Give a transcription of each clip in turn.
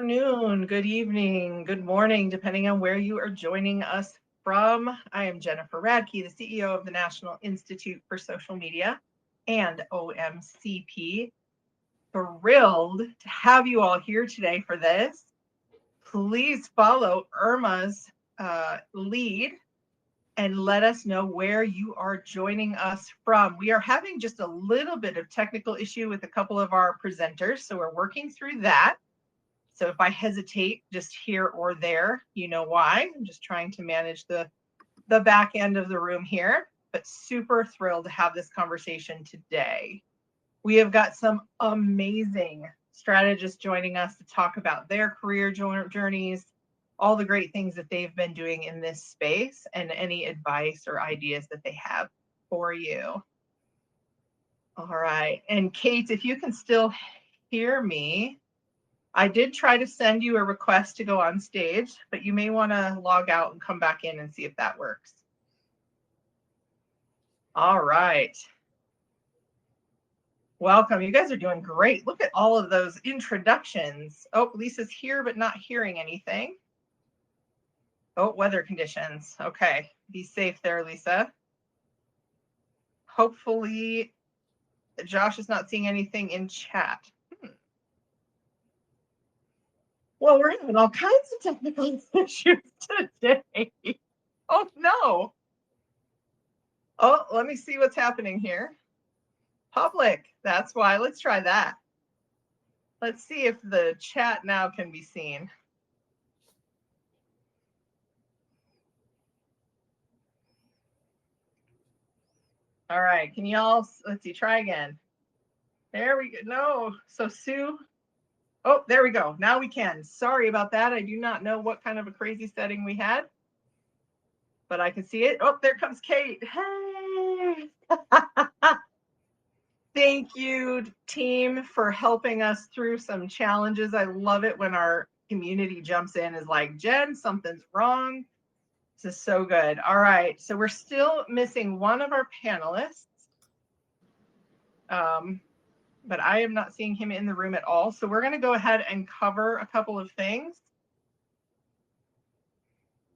Afternoon, good evening, good morning, depending on where you are joining us from. I am Jennifer Radke, the CEO of the National Institute for Social Media and OMCP. Thrilled to have you all here today for this. Please follow Irma's lead and let us know where you are joining us from. We are having just a little bit of technical issue with a couple of our presenters, so we're working through that. So if I hesitate just here or there, you know why. I'm just trying to manage the back end of the room here, but super thrilled to have this conversation today. We have got some amazing strategists joining us to talk about their career journeys, all the great things that they've been doing in this space, and any advice or ideas that they have for you. All right. And Kate, if you can still hear me, I did try to send you a request to go on stage, but you may want to log out and come back in and see if that works. All right. Welcome. You guys are doing great. Look at all of those introductions. Oh, Lisa's here, but not hearing anything. Oh, weather conditions. Okay. Be safe there, Lisa. Hopefully, Josh is not seeing anything in chat. Well, we're having all kinds of technical issues today. Oh, no. Oh, let me see what's happening here. Public, that's why. Let's try that. Let's see if the chat now can be seen. All right, can y'all, let's see, try again. There we go. No, so Sue. Oh, there we go. Now we can. Sorry about that. I do not know what kind of a crazy setting we had, but I can see it. Oh, there comes Kate. Hey. Thank you, team, for helping us through some challenges. I love it when our community jumps in, is like, Jen, something's wrong. This is so good. All right, so we're still missing one of our panelists, but I am not seeing him in the room at all. So we're going to go ahead and cover a couple of things.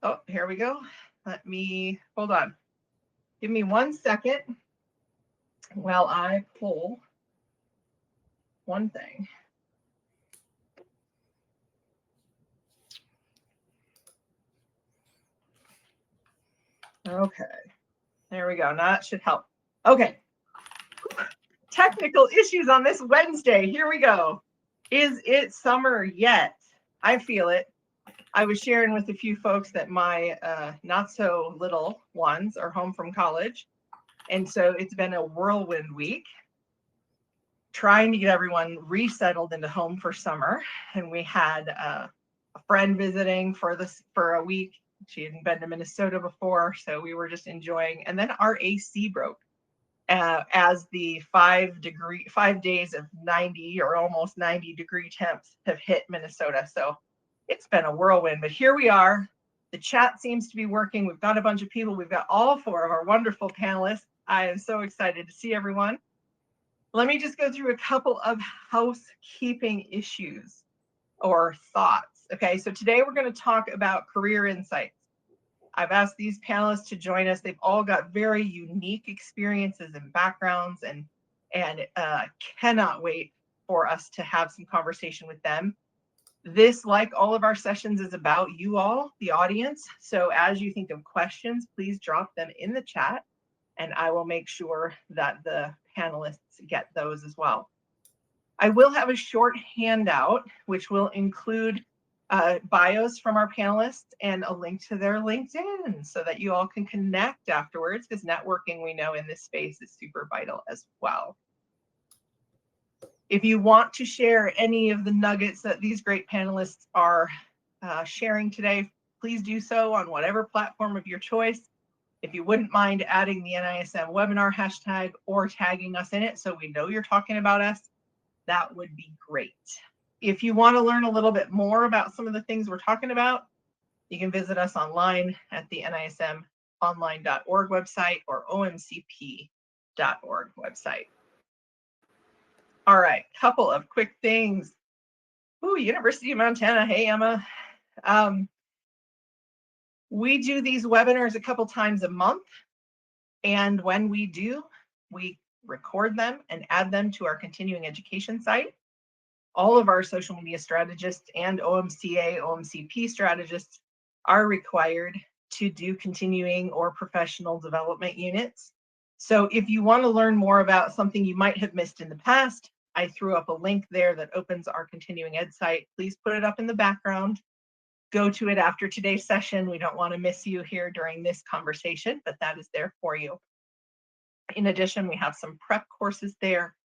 Oh, here we go. Let me, hold on. Give me 1 second while I pull one thing. Okay, there we go. Now that should help. Okay. Technical issues on this Wednesday. Here we go. Is it summer yet? I feel it. I was sharing with a few folks that my not so little ones are home from college. And so it's been a whirlwind week trying to get everyone resettled into home for summer. And we had a friend visiting for a week. She hadn't been to Minnesota before, so we were just enjoying. And then our AC broke as the 5 days of 90 or almost 90-degree temps have hit Minnesota. So it's been a whirlwind, but here we are. The chat seems to be working. We've got a bunch of people. We've got all 4 of our wonderful panelists. I am so excited to see everyone. Let me just go through a couple of housekeeping issues or thoughts. Okay, so today we're going to talk about career insights. I've asked these panelists to join us. They've all got very unique experiences and backgrounds, and cannot wait for us to have some conversation with them. This, like all of our sessions, is about you all, the audience. So as you think of questions, please drop them in the chat, and I will make sure that the panelists get those as well. I will have a short handout, which will include bios from our panelists and a link to their LinkedIn so that you all can connect afterwards, because networking, we know in this space, is super vital as well. If you want to share any of the nuggets that these great panelists are sharing today, please do so on whatever platform of your choice. If you wouldn't mind adding the NISM webinar hashtag or tagging us in it so we know you're talking about us, that would be great. If you want to learn a little bit more about some of the things we're talking about, you can visit us online at the nismonline.org website or omcp.org website. All right, couple of quick things. Ooh, University of Montana. Hey, Emma. We do these webinars a couple times a month. And when we do, we record them and add them to our continuing education site. All of our social media strategists and OMCA, OMCP strategists are required to do continuing or professional development units. So if you want to learn more about something you might have missed in the past, I threw up a link there that opens our continuing ed site. Please put it up in the background. Go to it after today's session. We don't want to miss you here during this conversation, but that is there for you. In addition, we have some prep courses there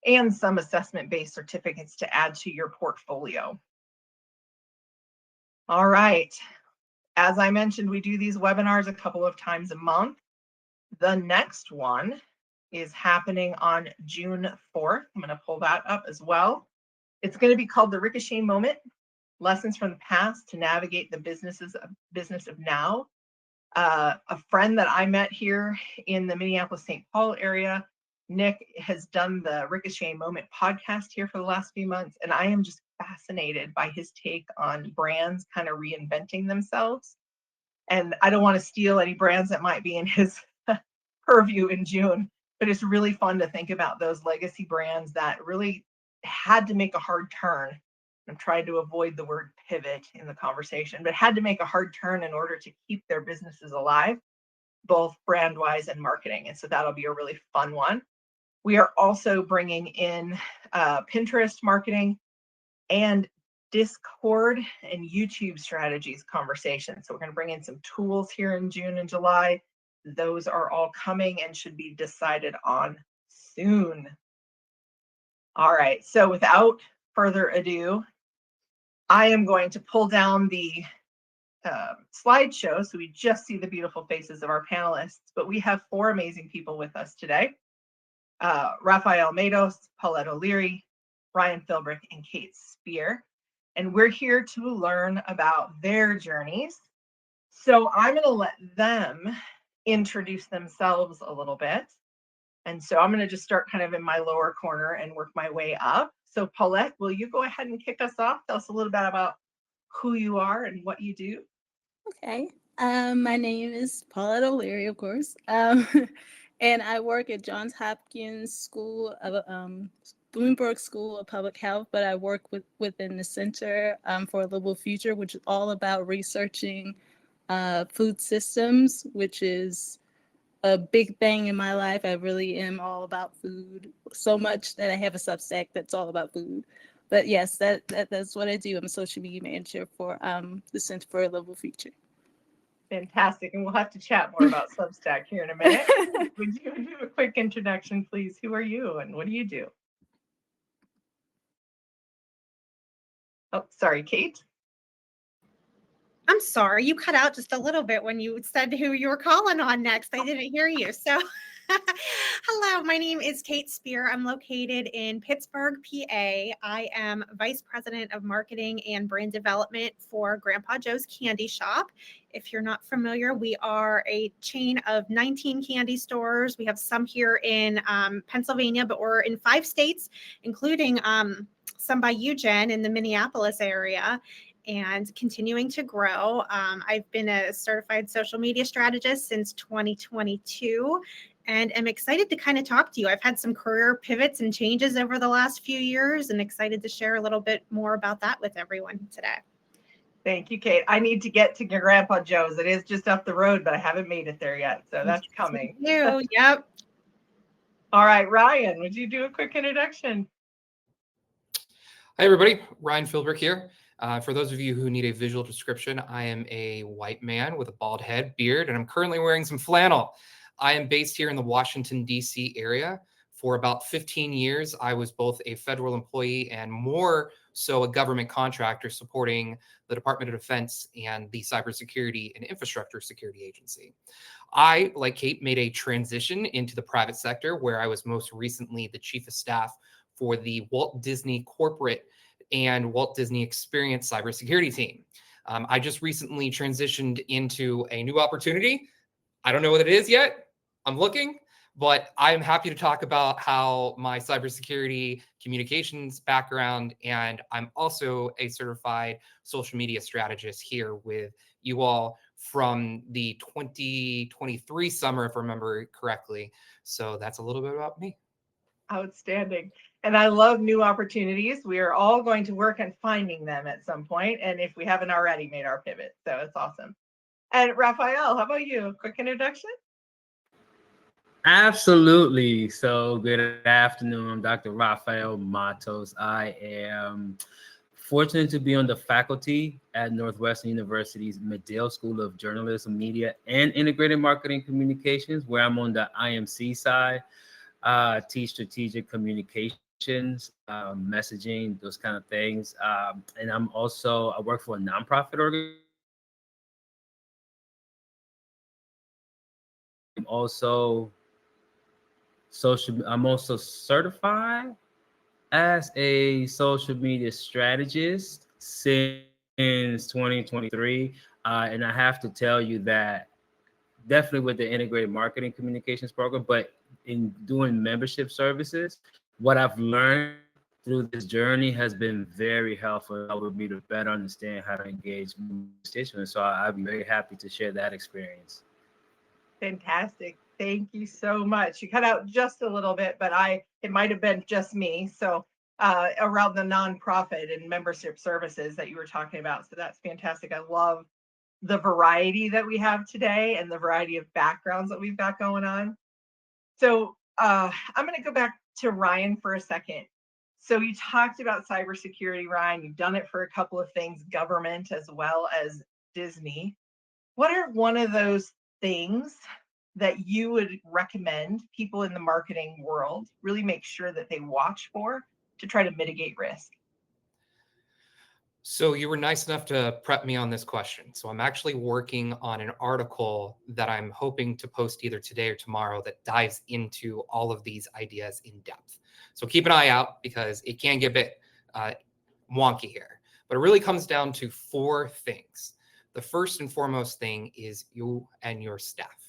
and some assessment-based certificates to add to your portfolio. All right. As I mentioned, we do these webinars a couple of times a month. The next one is happening on June 4th. I'm going to pull that up as well. It's going to be called The Ricochet Moment, Lessons from the Past to Navigate the Business of Now. A friend that I met here in the Minneapolis-St. Paul area, Nick, has done the Ricochet Moment podcast here for the last few months, and I am just fascinated by his take on brands kind of reinventing themselves. And I don't want to steal any brands that might be in his purview in June, but it's really fun to think about those legacy brands that really had to make a hard turn. I'm trying to avoid the word pivot in the conversation, but had to make a hard turn in order to keep their businesses alive, both brand-wise and marketing. And so that'll be a really fun one. We are also bringing in Pinterest marketing and Discord and YouTube strategies conversation. So we're going to bring in some tools here in June and July. Those are all coming and should be decided on soon. All right, so without further ado, I am going to pull down the slideshow so we just see the beautiful faces of our panelists, but we have 4 amazing people with us today. Rafael Mados, Paulette O'Leary, Ryan Philbrick, and Kate Spear. And we're here to learn about their journeys. So I'm going to let them introduce themselves a little bit. And so I'm going to just start kind of in my lower corner and work my way up. So Paulette, will you go ahead and kick us off? Tell us a little bit about who you are and what you do. Okay. My name is Paulette O'Leary, of course. And I work at Johns Hopkins School of Bloomberg School of Public Health, but I work within the Center for a Livable Future, which is all about researching food systems, which is a big thing in my life. I really am all about food so much that I have a Substack that's all about food. But yes, that's what I do. I'm a social media manager for the Center for a Livable Future. Fantastic. And we'll have to chat more about Substack here in a minute. Would you do a quick introduction, please? Who are you and what do you do? Oh, sorry, Kate. I'm sorry, you cut out just a little bit when you said who you were calling on next. I didn't hear you. So hello, my name is Kate Spear. I'm located in Pittsburgh, PA. I am Vice President of Marketing and Brand Development for Grandpa Joe's Candy Shop. If you're not familiar, we are a chain of 19 candy stores. We have some here in Pennsylvania, but we're in 5 states, including some by you, Jen, in the Minneapolis area, and continuing to grow. I've been a certified social media strategist since 2022 and am excited to kind of talk to you. I've had some career pivots and changes over the last few years and excited to share a little bit more about that with everyone today. Thank you, Kate. I need to get to your Grandpa Joe's. It is just up the road, but I haven't made it there yet. So that's coming. Yep. All right, Ryan, would you do a quick introduction? Hi, everybody. Ryan Philbrick here. For those of you who need a visual description, I am a white man with a bald head, beard, and I'm currently wearing some flannel. I am based here in the Washington, D.C. area. For about 15 years, I was both a federal employee and more so a government contractor supporting the Department of Defense and the Cybersecurity and Infrastructure Security Agency. I, like Kate, made a transition into the private sector where I was most recently the chief of staff for the Walt Disney Corporate and Walt Disney Experience cybersecurity team. I just recently transitioned into a new opportunity. I don't know what it is yet. I'm looking, But I'm happy to talk about how my cybersecurity communications background, and I'm also a certified social media strategist here with you all from the 2023 summer, if I remember correctly. So that's a little bit about me. Outstanding. And I love new opportunities. We are all going to work on finding them at some point, and if we haven't already made our pivot. So it's awesome. And Raphael, how about you? Quick introduction? Absolutely. So good afternoon. I'm Dr. Rafael Matos. I am fortunate to be on the faculty at Northwestern University's Medill School of Journalism, Media, and Integrated Marketing Communications, where I'm on the IMC side, teach strategic communications, messaging, those kind of things. And I work for a nonprofit organization. I'm also certified as a social media strategist since 2023. And I have to tell you that definitely with the integrated marketing communications program, but in doing membership services, what I've learned through this journey has been very helpful with me to better understand how to engage constituents. So I'd be very happy to share that experience. Fantastic. Thank you so much. You cut out just a little bit, but it might have been just me. So around the nonprofit and membership services that you were talking about. So that's fantastic. I love the variety that we have today and the variety of backgrounds that we've got going on. So I'm going to go back to Ryan for a second. So you talked about cybersecurity, Ryan. You've done it for a couple of things, government as well as Disney. What are one of those things that you would recommend people in the marketing world really make sure that they watch for to try to mitigate risk? So you were nice enough to prep me on this question. So I'm actually working on an article that I'm hoping to post either today or tomorrow that dives into all of these ideas in depth. So keep an eye out because it can get a bit wonky here. But it really comes down to 4 things. The first and foremost thing is you and your staff.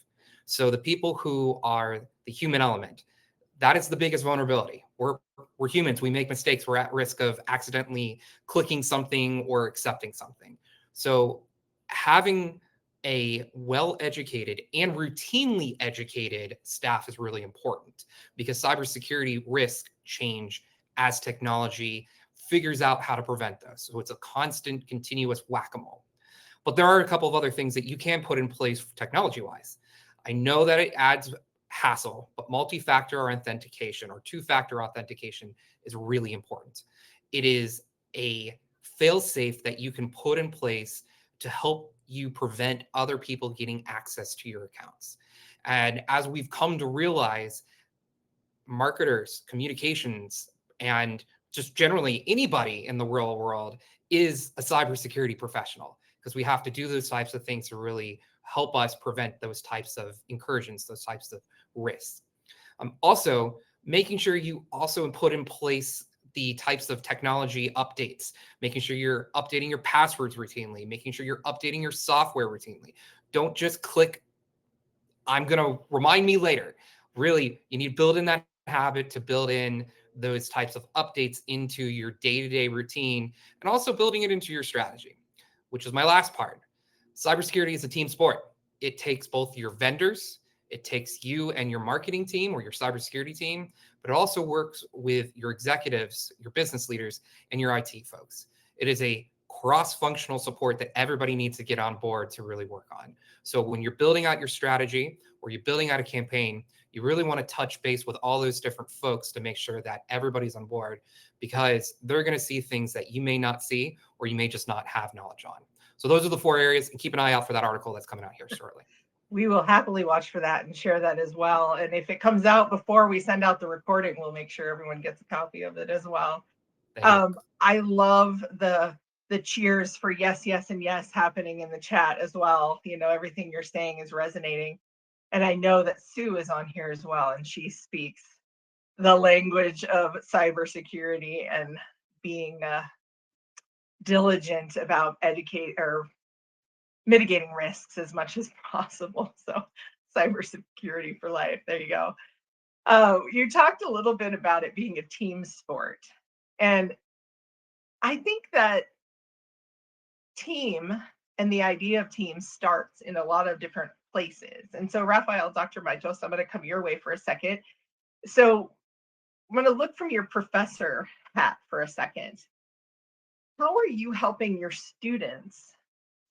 So the people who are the human element, that is the biggest vulnerability. We're humans. We make mistakes. We're at risk of accidentally clicking something or accepting something. So having a well-educated and routinely educated staff is really important because cybersecurity risks change as technology figures out how to prevent those. So it's a constant, continuous whack-a-mole. But there are a couple of other things that you can put in place technology-wise. I know that it adds hassle, but multi-factor authentication or 2-factor authentication is really important. It is a fail-safe that you can put in place to help you prevent other people getting access to your accounts. And as we've come to realize, marketers, communications, and just generally anybody in the real world is a cybersecurity professional because we have to do those types of things to really help us prevent those types of incursions, those types of risks. Also, making sure you also put in place the types of technology updates, making sure you're updating your passwords routinely, making sure you're updating your software routinely. Don't just click, I'm going to remind me later. Really, you need to build in that habit to build in those types of updates into your day-to-day routine and also building it into your strategy, which is my last part. Cybersecurity is a team sport. It takes both your vendors, it takes you and your marketing team or your cybersecurity team, but it also works with your executives, your business leaders, and your IT folks. It is a cross-functional support that everybody needs to get on board to really work on. So when you're building out your strategy or you're building out a campaign, you really want to touch base with all those different folks to make sure that everybody's on board because they're going to see things that you may not see or you may just not have knowledge on. So those are the 4 areas, and keep an eye out for that article that's coming out here shortly. We will happily watch for that and share that as well. And if it comes out before we send out the recording, we'll make sure everyone gets a copy of it as well. I love the cheers for yes, yes, and yes happening in the chat as well. You know, everything you're saying is resonating. And I know that Sue is on here as well, and she speaks the language of cybersecurity and being diligent about mitigating risks as much as possible. So cybersecurity for life. There you go. You talked a little bit about it being a team sport. And I think that team and the idea of team starts in a lot of different places. And so, Raphael, Dr. Michaels, I'm going to come your way for a second. So, I'm going to look from your professor hat for a second. How are you helping your students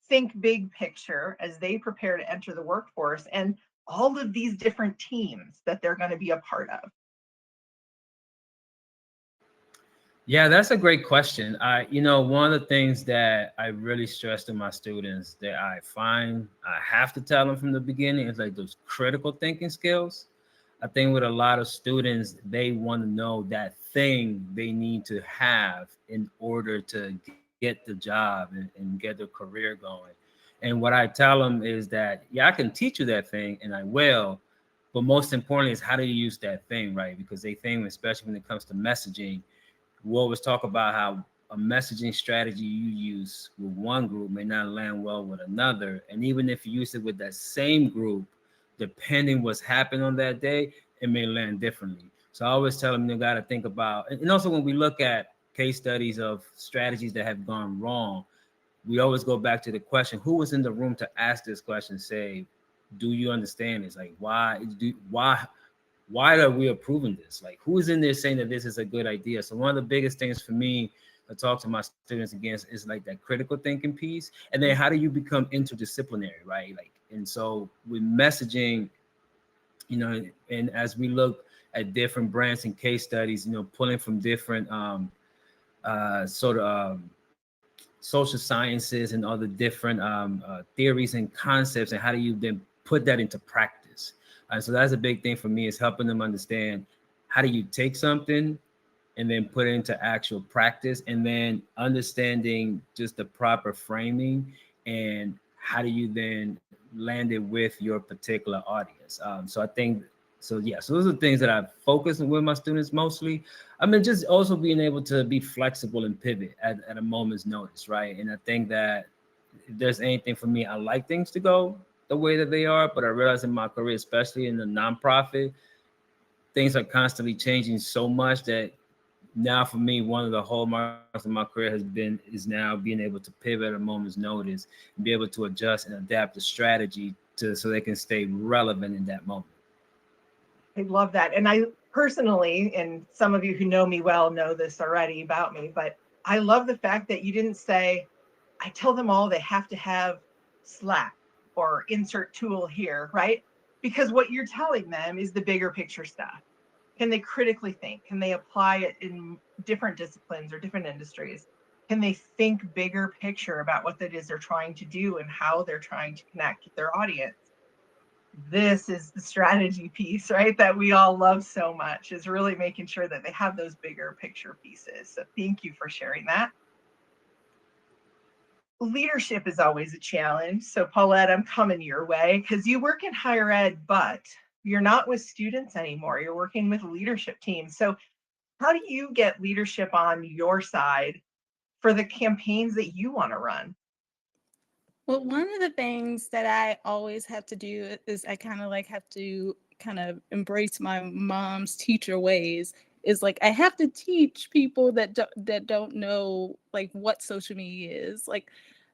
think big picture as they prepare to enter the workforce and all of these different teams that they're going to be a part of? Yeah, that's a great question. One of the things that I really stress to my students that I find I have to tell them from the beginning is like those critical thinking skills. I think with a lot of students, they want to know that thing they need to have in order to get the job and get their career going. And what I tell them is that, yeah, I can teach you that thing and I will, but most importantly is how do you use that thing, right? Because they think, especially when it comes to messaging, we always talk about how a messaging strategy you use with one group may not land well with another. And even if you use it with that same group, depending what's happened on that day, it may land differently. So I always tell them they got to think about, and also when we look at case studies of strategies that have gone wrong, we always go back to the question, who was in the room to ask this question? Say, do you understand this? Like, why are we approving this? Like, who's in there saying that this is a good idea? So one of the biggest things for me to talk to my students against is like that critical thinking piece. And then how do you become interdisciplinary, right? Like, and so with messaging, and as we look at different brands and case studies, pulling from different sort of social sciences and all the different theories and concepts, and how do you then put that into practice? And so that's a big thing for me, is helping them understand how do you take something and then put it into actual practice, and then understanding just the proper framing and how do you then land it with your particular audience. So I think, so yeah, so those are the things that I focus on with my students mostly. I mean, just also being able to be flexible and pivot at a moment's notice, right? And I think that if there's anything for me, I like things to go the way that they are, but I realize in my career, especially in the nonprofit, things are constantly changing so much that now for me, one of the hallmarks of my career is now being able to pivot at a moment's notice and be able to adjust and adapt the strategy so they can stay relevant in that moment. I love that. And I personally, and some of you who know me well know this already about me, but I love the fact that you didn't say, I tell them all they have to have Slack or insert tool here, right? Because what you're telling them is the bigger picture stuff. Can they critically think? Can they apply it in different disciplines or different industries? Can they think bigger picture about what that is they're trying to do and how they're trying to connect with their audience? This is the strategy piece, right? That we all love so much, is really making sure that they have those bigger picture pieces. So thank you for sharing that. Leadership is always a challenge. So Paulette, I'm coming your way because you work in higher ed, but you're not with students anymore. You're working with leadership teams. So how do you get leadership on your side for the campaigns that you want to run? Well, one of the things that I always have to do is I have to embrace my mom's teacher ways. Is like I have to teach people that don't know like what social media is. Like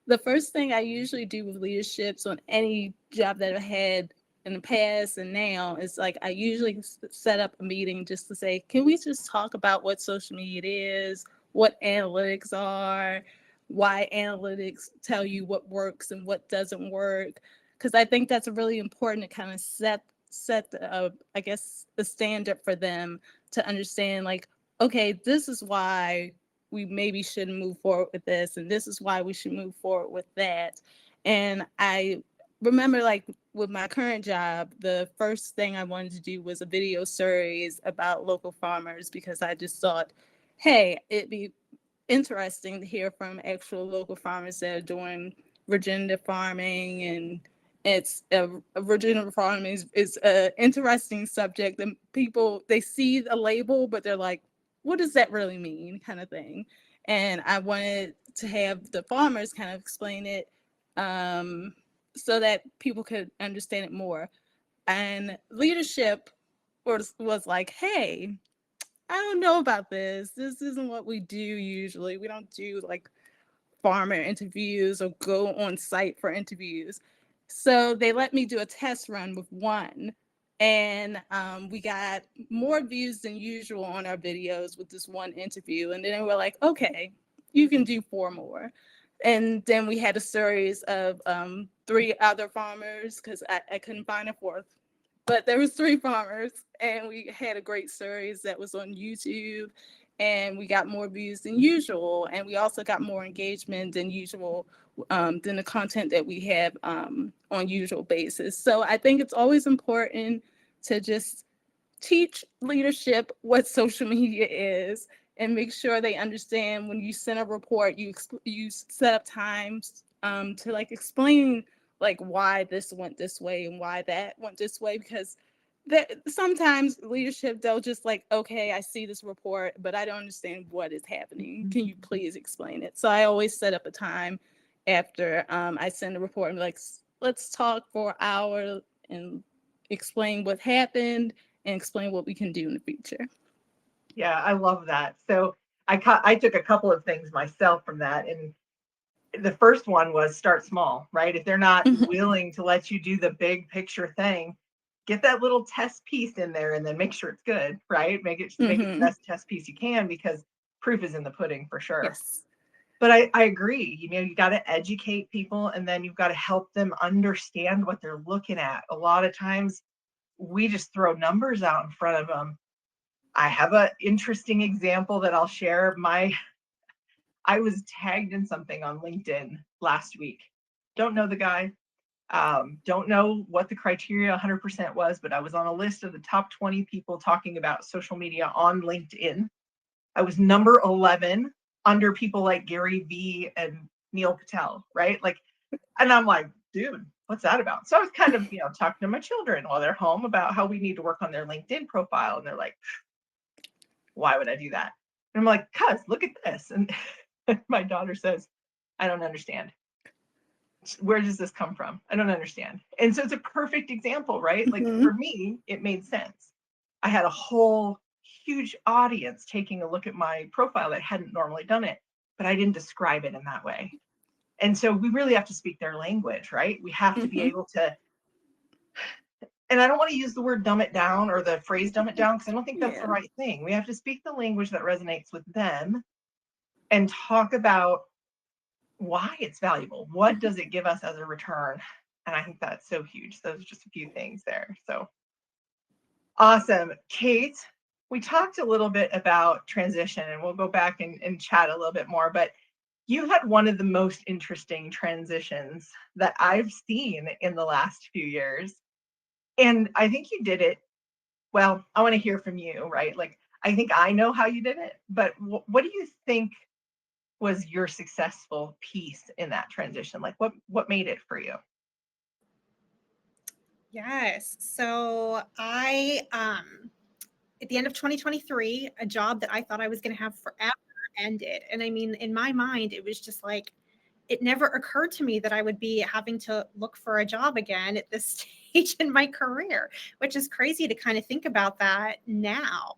the first thing I usually do with leaderships on any job that I've had in the past and now is like I usually set up a meeting just to say, can we just talk about what social media is, what analytics are, why analytics tell you what works and what doesn't work, because I think that's really important to kind of set I guess the standard for them to understand, like, okay, this is why we maybe shouldn't move forward with this, and this is why we should move forward with that. And I remember, like, with my current job, the first thing I wanted to do was a video series about local farmers, because I just thought, hey, it'd be interesting to hear from actual local farmers that are doing regenerative farming. And it's regenerative farming is an interesting subject, and people, they see the label but they're like, what does that really mean, kind of thing. And I wanted to have the farmers kind of explain it, so that people could understand it more. And leadership was like, hey, I don't know about this. This isn't what we do usually. We don't do like farmer interviews or go on site for interviews. So they let me do a test run with one. And we got more views than usual on our videos with this one interview. And then they were like, okay, you can do 4 more. And then we had a series of 3 other farmers because I couldn't find a 4th. But there was 3 farmers, and we had a great series that was on YouTube, and we got more views than usual, and we also got more engagement than usual than the content that we have on usual basis. So I think it's always important to just teach leadership what social media is and make sure they understand when you send a report, you set up times to like explain like why this went this way and why that went this way, because that sometimes leadership, they'll just like, okay, I see this report, but I don't understand what is happening. Can you please explain it? So I always set up a time after I send a report and be like, let's talk for an hour and explain what happened and explain what we can do in the future. Yeah, I love that. So I took a couple of things myself from that. And the first one was start small, right? If they're not willing to let you do the big picture thing, get that little test piece in there and then make sure it's good, right? Make it the best test piece you can, because proof is in the pudding for sure. Yes. But I agree, you got to educate people, and then you've got to help them understand what they're looking at. A lot of times we just throw numbers out in front of them. I have an interesting example that I'll share. I was tagged in something on LinkedIn last week. Don't know the guy. Don't know what the criteria 100% was, but I was on a list of the top 20 people talking about social media on LinkedIn. I was number 11 under people like Gary Vee and Neil Patel, right? Like, and I'm like, dude, what's that about? So I was kind of, talking to my children while they're home about how we need to work on their LinkedIn profile. And they're like, why would I do that? And I'm like, cuz look at this. And my daughter says, I don't understand. Where does this come from? I don't understand. And so it's a perfect example, right? Like for me, it made sense. I had a whole huge audience taking a look at my profile that hadn't normally done it, but I didn't describe it in that way. And so we really have to speak their language, right? We have to be able to, and I don't want to use the word dumb it down or the phrase dumb it down, because I don't think that's the right thing. We have to speak the language that resonates with them and talk about why it's valuable. What does it give us as a return? And I think that's so huge. Those are just a few things there. So awesome. Kate, we talked a little bit about transition, and we'll go back and chat a little bit more, but you had one of the most interesting transitions that I've seen in the last few years. And I think you did it well. I want to hear from you, right? Like, I think I know how you did it, but what do you think was your successful piece in that transition? Like, what made it for you? Yes. So I, at the end of 2023, a job that I thought I was going to have forever ended. And I mean, in my mind, it was just like, it never occurred to me that I would be having to look for a job again at this stage in my career, which is crazy to kind of think about that now.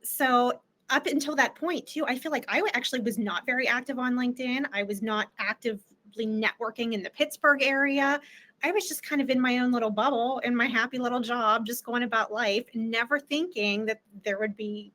So up until that point too, I feel like I actually was not very active on LinkedIn. I was not actively networking in the Pittsburgh area. I was just kind of in my own little bubble in my happy little job, just going about life, never thinking that there would be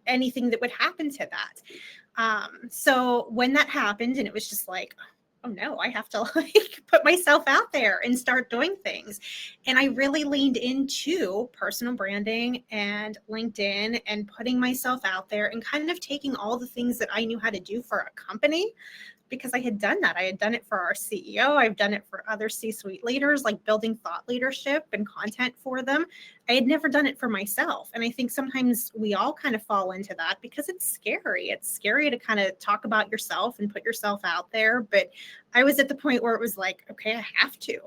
anything that would happen to that. So when that happened, and it was just like, oh no, I have to like put myself out there and start doing things. And I really leaned into personal branding and LinkedIn and putting myself out there and kind of taking all the things that I knew how to do for a company, because I had done that. I had done it for our CEO. I've done it for other C-suite leaders, like building thought leadership and content for them. I had never done it for myself. And I think sometimes we all kind of fall into that because it's scary. It's scary to kind of talk about yourself and put yourself out there. But I was at the point where it was like, okay, I have to.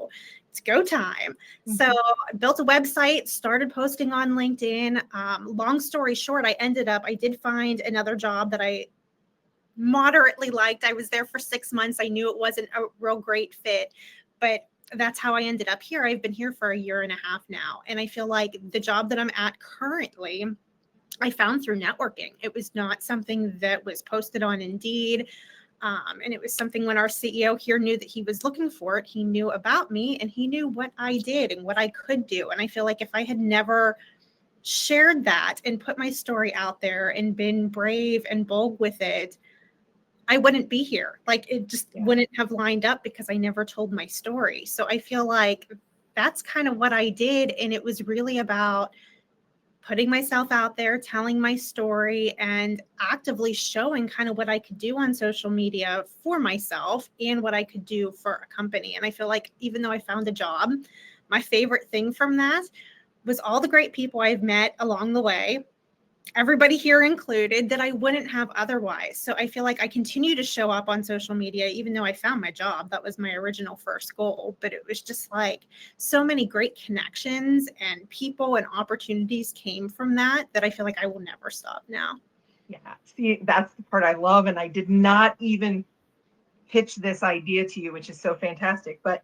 It's go time. So I built a website, started posting on LinkedIn. Long story short, I did find another job that I moderately liked. I was there for 6 months. I knew it wasn't a real great fit, but that's how I ended up here. I've been here for a year and a half now. And I feel like the job that I'm at currently, I found through networking. It was not something that was posted on Indeed. And it was something when our CEO here knew that he was looking for it, he knew about me and he knew what I did and what I could do. And I feel like if I had never shared that and put my story out there and been brave and bold with it, I wouldn't be here. Like it just wouldn't have lined up because I never told my story. So I feel like that's kind of what I did. And it was really about putting myself out there, telling my story, and actively showing kind of what I could do on social media for myself and what I could do for a company. And I feel like even though I found a job, my favorite thing from that was all the great people I've met along the way, everybody here included, that I wouldn't have otherwise. So I feel like I continue to show up on social media, even though I found my job. That was my original first goal, but it was just like so many great connections and people and opportunities came from that I feel like I will never stop now. Yeah. See, that's the part I love. And I did not even pitch this idea to you, which is so fantastic. But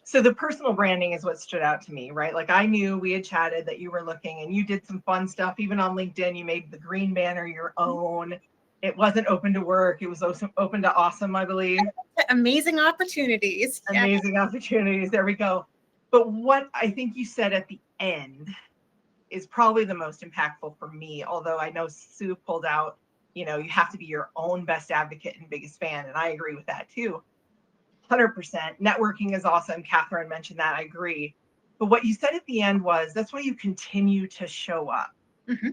so the personal branding is what stood out to me, right? Like I knew we had chatted that you were looking and you did some fun stuff. Even on LinkedIn, you made the green banner your own. It wasn't open to work. It was open to awesome, I believe. Amazing opportunities. Amazing opportunities. There we go. But what I think you said at the end is probably the most impactful for me. Although I know Sue pulled out, you have to be your own best advocate and biggest fan. And I agree with that too. 100%. Networking is awesome. Catherine mentioned that. I agree. But what you said at the end was that's why you continue to show up. Mm-hmm.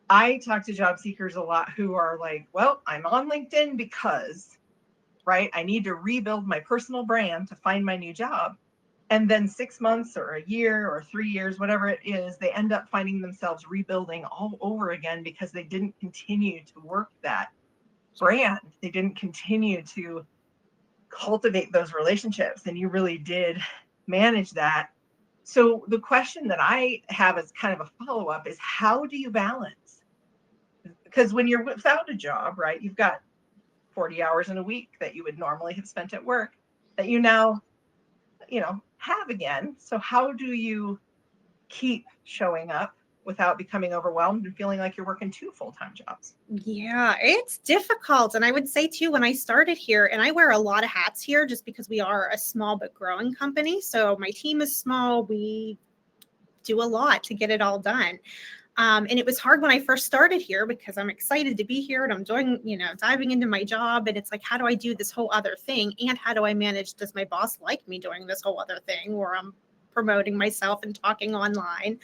I talk to job seekers a lot who are like, well, I'm on LinkedIn because, right, I need to rebuild my personal brand to find my new job. And then 6 months or a year or 3 years, whatever it is, they end up finding themselves rebuilding all over again because they didn't continue to work that brand. They didn't continue to cultivate those relationships, and you really did manage that. So the question that I have as kind of a follow-up is, how do you balance? Because when you're without a job, right, you've got 40 hours in a week that you would normally have spent at work that you now have again. So how do you keep showing up without becoming overwhelmed and feeling like you're working 2 full-time jobs? Yeah, it's difficult. And I would say too, when I started here, and I wear a lot of hats here just because we are a small but growing company. So my team is small. We do a lot to get it all done. And it was hard when I first started here because I'm excited to be here and I'm diving into my job. And it's like, how do I do this whole other thing? And how do I manage, does my boss like me doing this whole other thing where I'm promoting myself and talking online?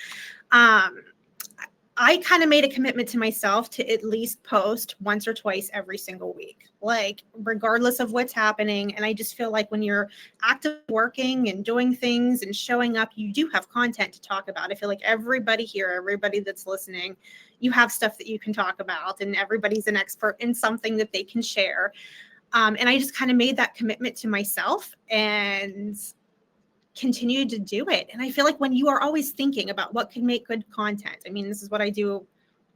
I kind of made a commitment to myself to at least post once or twice every single week, like regardless of what's happening. And I just feel like when you're active working and doing things and showing up, you do have content to talk about. I feel like everybody here, everybody that's listening, you have stuff that you can talk about and everybody's an expert in something that they can share. And I just kind of made that commitment to myself and continue to do it. And I feel like when you are always thinking about what could make good content, I mean, this is what I do,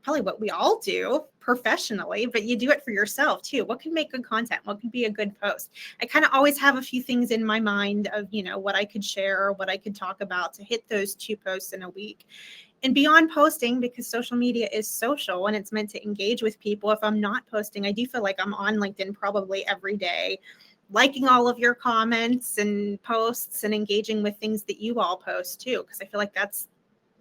probably what we all do professionally, but you do it for yourself too. What can make good content? What could be a good post? I kind of always have a few things in my mind of, what I could share or what I could talk about to hit those 2 posts in a week. And beyond posting, because social media is social and it's meant to engage with people, if I'm not posting, I do feel like I'm on LinkedIn probably every day, liking all of your comments and posts and engaging with things that you all post too, because I feel like that's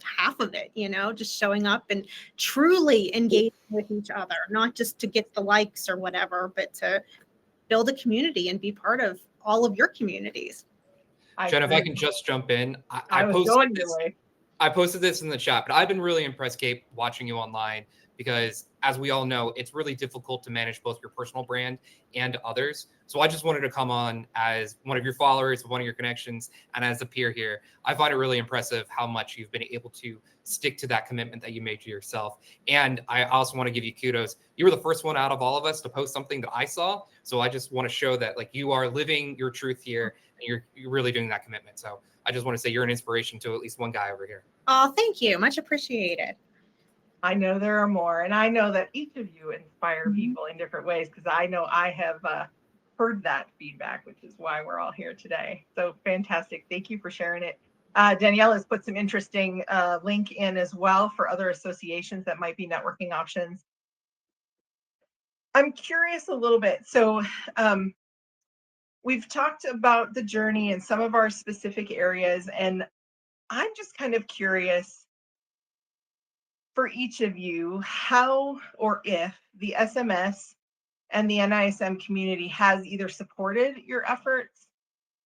half of it, just showing up and truly engaging with each other, not just to get the likes or whatever, but to build a community and be part of all of your communities. Jen, if I can just jump in, I was going your way. I posted this in the chat, but I've been really impressed, Kate, watching you online because, as we all know, it's really difficult to manage both your personal brand and others. So I just wanted to come on as one of your followers, one of your connections, and as a peer here. I find it really impressive how much you've been able to stick to that commitment that you made to yourself. And I also want to give you kudos. You were the first one out of all of us to post something that I saw. So I just want to show that you are living your truth here and you're really doing that commitment. So I just want to say you're an inspiration to at least one guy over here. Oh, thank you. Much appreciated. I know there are more, and I know that each of you inspire people in different ways, because I know I have heard that feedback, which is why we're all here today. So fantastic. Thank you for sharing it. Danielle has put some interesting link in as well for other associations that might be networking options. I'm curious a little bit. So we've talked about the journey and some of our specific areas, and I'm just kind of curious for each of you how or if the SMS and the NISM community has either supported your efforts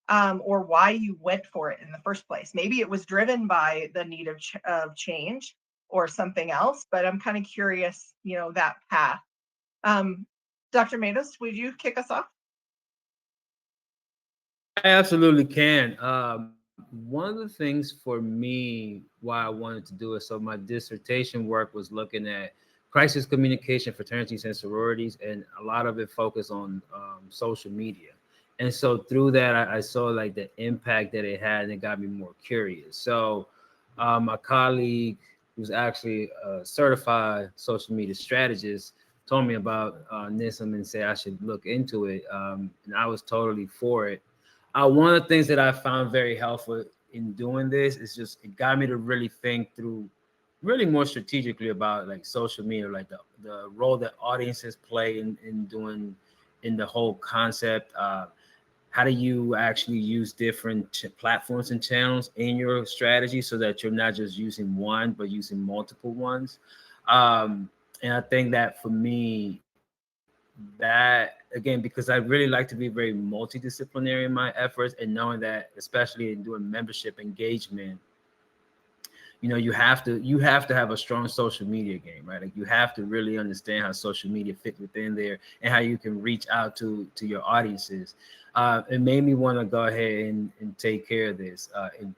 or why you went for it in the first place. Maybe it was driven by the need of change or something else, but I'm kind of curious, that path. Dr. Matos, would you kick us off? I absolutely can. One of the things for me why I wanted to do it, so my dissertation work was looking at crisis communication, fraternities and sororities, and a lot of it focused on social media. And so through that, I saw like the impact that it had, and it got me more curious. So my colleague, who's actually a certified social media strategist, told me about NISM and said I should look into it. And I was totally for it. One of the things that I found very helpful in doing this is just it got me to really think through really more strategically about like social media, like the role that audiences play in doing in the whole concept. How do you actually use different platforms and channels in your strategy so that you're not just using one, but using multiple ones? And I think that for me, that again, because I really like to be very multidisciplinary in my efforts, and knowing that especially in doing membership engagement, you have to have a strong social media game, right? Like you have to really understand how social media fit within there and how you can reach out to your audiences. It made me want to go ahead and take care of this and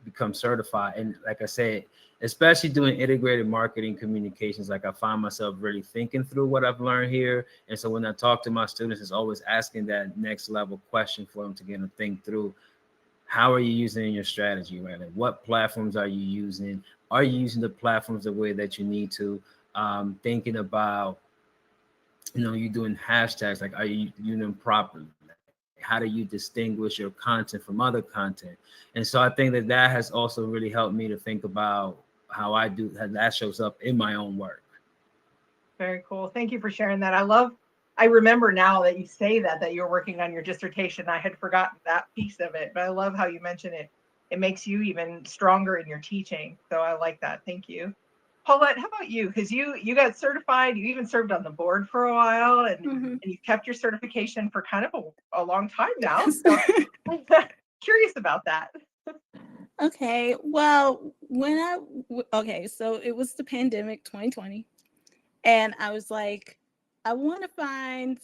become certified. And like I said, especially doing integrated marketing communications, like I find myself really thinking through what I've learned here. And so when I talk to my students, it's always asking that next level question for them to get them think through, how are you using in your strategy, right? Like what platforms are you using? Are you using the platforms the way that you need to? Thinking about, you doing hashtags, like are you using them properly? How do you distinguish your content from other content? And so I think that has also really helped me to think about how that shows up in my own work. Very cool. Thank you for sharing that. I remember now that you say that you're working on your dissertation. I had forgotten that piece of it, but I love how you mention it. It makes you even stronger in your teaching. So I like that. Thank you. Paulette, how about you? Because you got certified, you even served on the board for a while, and you kept your certification for kind of a long time now. So I'm curious about that. Okay, well, so it was the pandemic 2020, and I was like, I want to find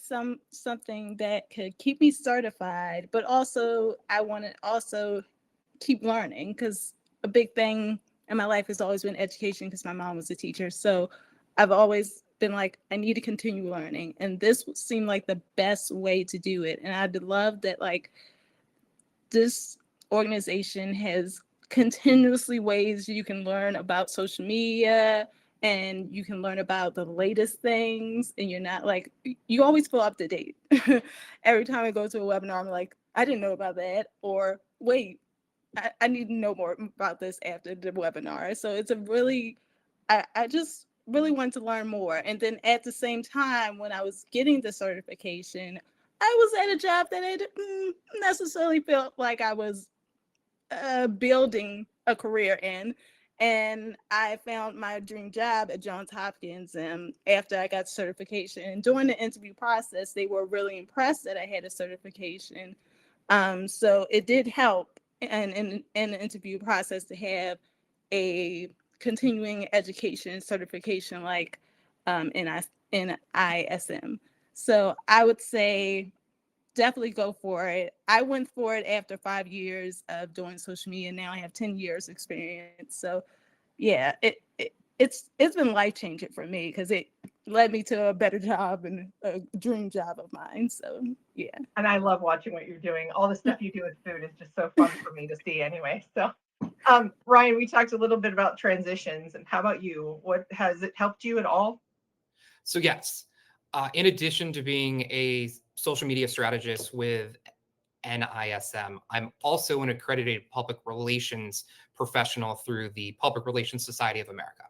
something that could keep me certified, but also I want to also keep learning, because a big thing in my life has always been education, because my mom was a teacher. So I've always been like, I need to continue learning, and this seemed like the best way to do it. And I'd love that, like, this organization has continuously ways you can learn about social media, and you can learn about the latest things, and you're not like, you always feel up to date. Every time I go to a webinar, I'm like, I didn't know about that, or wait, I need to know more about this after the webinar. So it's I just really want to learn more. And then at the same time, when I was getting the certification, I was at a job that I didn't necessarily feel like I was building a career in. And I found my dream job at Johns Hopkins. And after I got certification, and during the interview process, they were really impressed that I had a certification. So it did help in the interview process to have a continuing education certification like in ISM. So I would say definitely go for it. I went for it after 5 years of doing social media. Now I have 10 years experience. So yeah, it's been life changing for me, because it led me to a better job and a dream job of mine. So yeah. And I love watching what you're doing. All the stuff you do with food is just so fun for me to see anyway. So Ryan, we talked a little bit about transitions, and how about you? What has it helped you at all? So yes, in addition to being a social media strategist with NISM. I'm also an accredited public relations professional through the Public Relations Society of America.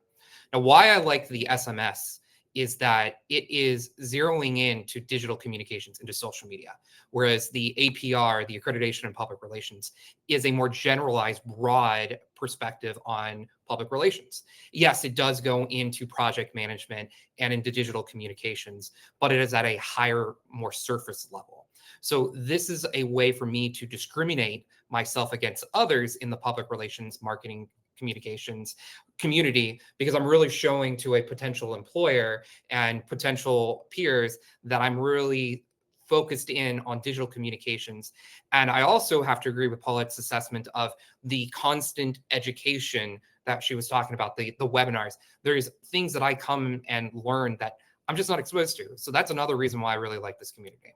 Now, why I like the SMS is that it is zeroing in to digital communications, into social media, whereas the APR, the Accreditation in Public Relations, is a more generalized, broad perspective on public relations. Yes, it does go into project management and into digital communications, but it is at a higher, more surface level. So this is a way for me to discriminate myself against others in the public relations, marketing, communications community, because I'm really showing to a potential employer and potential peers that I'm really focused in on digital communications. And I also have to agree with Paulette's assessment of the constant education that she was talking about, the webinars. There's things that I come and learn that I'm just not exposed to. So that's another reason why I really like this community.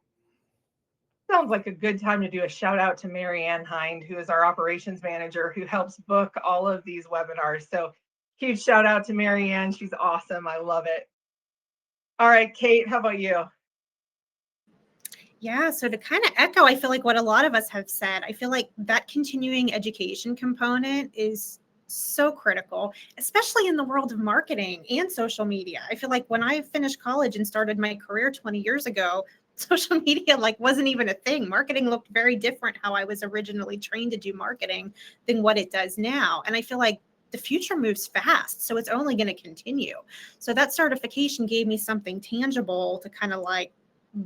Sounds like a good time to do a shout out to Mary Ann Hind, who is our operations manager, who helps book all of these webinars. So huge shout out to Mary Ann. She's awesome. I love it. All right, Kate, how about you? Yeah, so to kind of echo, I feel like what a lot of us have said, I feel like that continuing education component is so critical, especially in the world of marketing and social media. I feel like when I finished college and started my career 20 years ago, social media like wasn't even a thing. Marketing looked very different how I was originally trained to do marketing than what it does now. And I feel like the future moves fast, so it's only going to continue. So that certification gave me something tangible to kind of like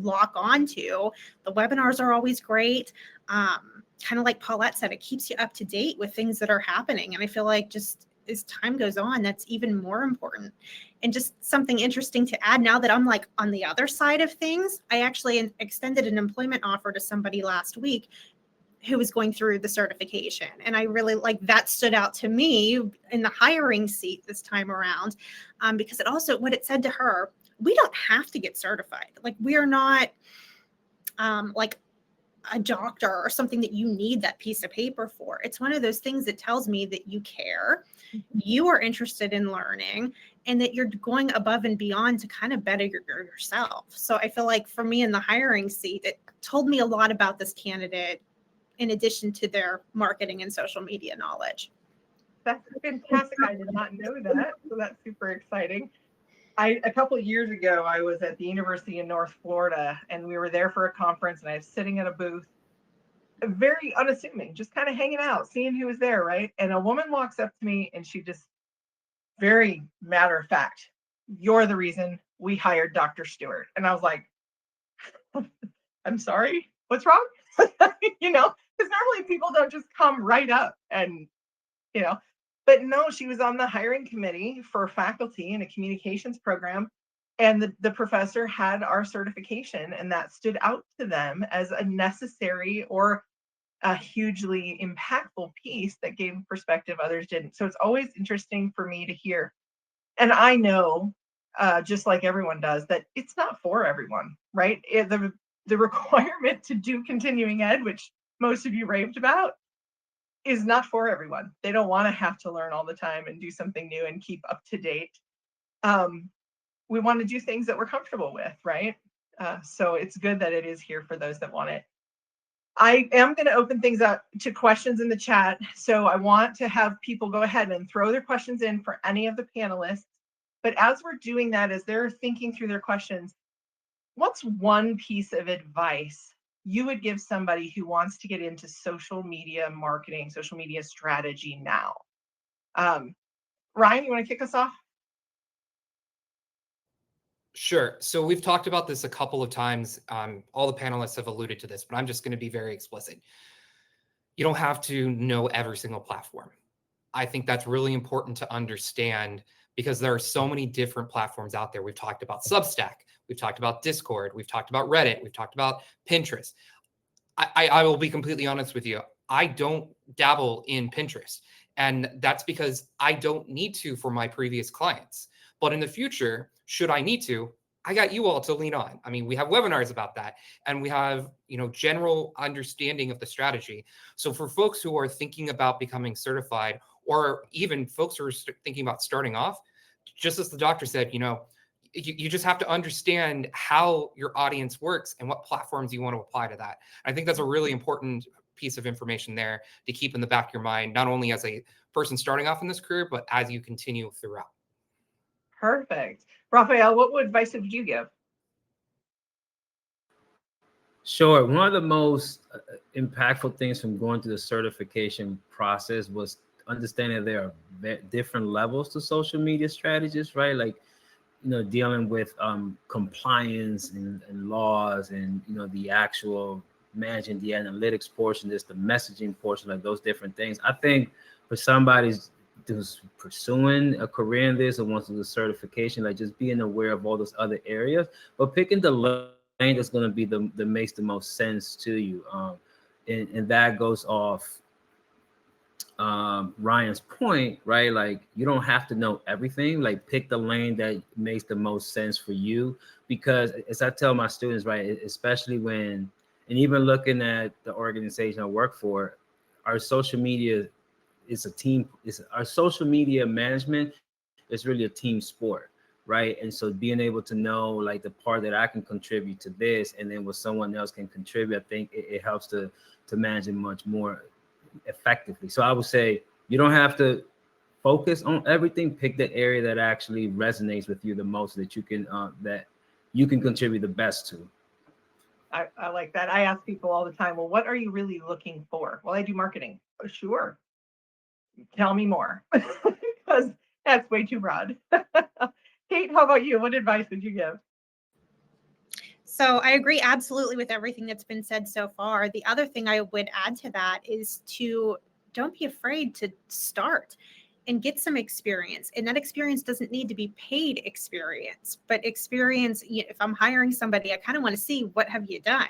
lock onto. The webinars are always great. Kind of like Paulette said, it keeps you up to date with things that are happening. And I feel like just as time goes on, that's even more important. And just something interesting to add, now that I'm like on the other side of things, I actually extended an employment offer to somebody last week who was going through the certification. And I really like that stood out to me in the hiring seat this time around, because it also, what it said to her, we don't have to get certified. Like we are not like a doctor or something that you need that piece of paper for. It's one of those things that tells me that you care, you are interested in learning, and that you're going above and beyond to kind of better yourself. So I feel like for me in the hiring seat, it told me a lot about this candidate in addition to their marketing and social media knowledge. That's fantastic. I did not know that. So that's super exciting. A couple of years ago, I was at the University in North Florida, and we were there for a conference, and I was sitting at a booth, very unassuming, just kind of hanging out, seeing who was there, right? And a woman walks up to me, and she just, very matter of fact, "You're the reason we hired Dr. Stewart." And I was like, "I'm sorry, what's wrong?" You know, because normally people don't just come right up and, you know, but no, she was on the hiring committee for faculty in a communications program. And the professor had our certification, and that stood out to them as a necessary or a hugely impactful piece that gave perspective others didn't. So it's always interesting for me to hear. And I know, just like everyone does, that it's not for everyone, right? The requirement to do continuing ed, which most of you raved about, is not for everyone. They don't want to have to learn all the time and do something new and keep up to date. We want to do things that we're comfortable with, right? So it's good that it is here for those that want it. I am going to open things up to questions in the chat. So I want to have people go ahead and throw their questions in for any of the panelists. But as we're doing that, as they're thinking through their questions, what's one piece of advice you would give somebody who wants to get into social media marketing, social media strategy now? Ryan, you want to kick us off? Sure. So we've talked about this a couple of times. All the panelists have alluded to this, but I'm just going to be very explicit. You don't have to know every single platform. I think that's really important to understand because there are so many different platforms out there. We've talked about Substack. We've talked about Discord. We've talked about Reddit. We've talked about Pinterest. I will be completely honest with you. I don't dabble in Pinterest. And that's because I don't need to for my previous clients. But in the future, should I need to, I got you all to lean on. I mean, we have webinars about that, and we have, general understanding of the strategy. So for folks who are thinking about becoming certified, or even folks who are thinking about starting off, just as the doctor said, you just have to understand how your audience works and what platforms you want to apply to that. I think that's a really important piece of information there to keep in the back of your mind, not only as a person starting off in this career, but as you continue throughout. Perfect. Raphael, what advice would you give? Sure. One of the most impactful things from going through the certification process was understanding there are different levels to social media strategists, right? Like, dealing with compliance and laws, and the actual managing the analytics portion, just the messaging portion, like those different things. I think for somebody who's pursuing a career in this or wants to do certification, like just being aware of all those other areas, but picking the lane that's going to be that makes the most sense to you, and that goes off Ryan's point, right? Like, you don't have to know everything. Like, pick the lane that makes the most sense for you. Because as I tell my students, right, especially when, and even looking at the organization I work for, our social media is a team. Our social media management is really a team sport, right? And so being able to know like the part that I can contribute to this, and then what someone else can contribute, I think it helps to manage it much more effectively. So I would say you don't have to focus on everything. Pick the area that actually resonates with you the most, that you can contribute the best to. I like that. I ask people all the time, well, what are you really looking for? Well, I do marketing. Oh, sure. Tell me more, because that's way too broad. Kate, how about you? What advice would you give? So I agree absolutely with everything that's been said so far. The other thing I would add to that is to don't be afraid to start and get some experience. And that experience doesn't need to be paid experience, but experience. If I'm hiring somebody, I kind of want to see, what have you done?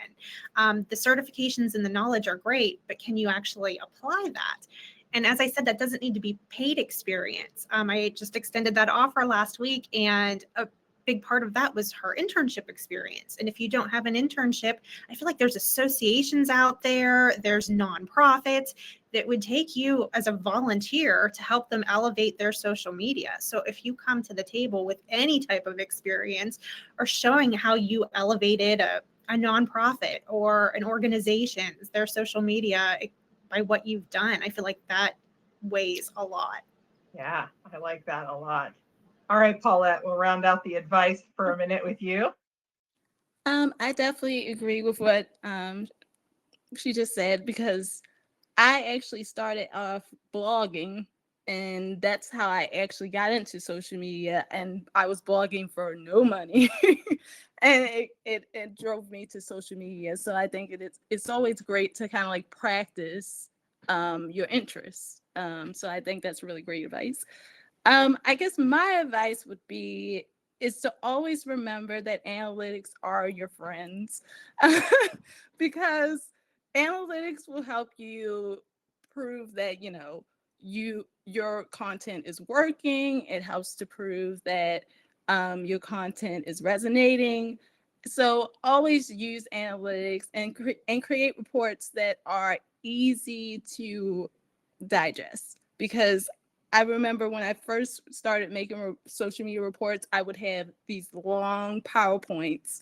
The certifications and the knowledge are great, but can you actually apply that? And as I said, that doesn't need to be paid experience. I just extended that offer last week, and a big part of that was her internship experience. And if you don't have an internship, I feel like there's associations out there, there's nonprofits that would take you as a volunteer to help them elevate their social media. So if you come to the table with any type of experience or showing how you elevated a nonprofit or an organization's, their social media by what you've done, I feel like that weighs a lot. Yeah, I like that a lot. All right, Paulette, we'll round out the advice for a minute with you. I definitely agree with what she just said, because I actually started off blogging, and that's how I actually got into social media. And I was blogging for no money, and it drove me to social media. So I think it's always great to kind of like practice your interests. So I think that's really great advice. I guess my advice would be is to always remember that analytics are your friends, because analytics will help you prove that your content is working. It helps to prove that your content is resonating. So always use analytics and create reports that are easy to digest, because I remember when I first started making social media reports, I would have these long PowerPoints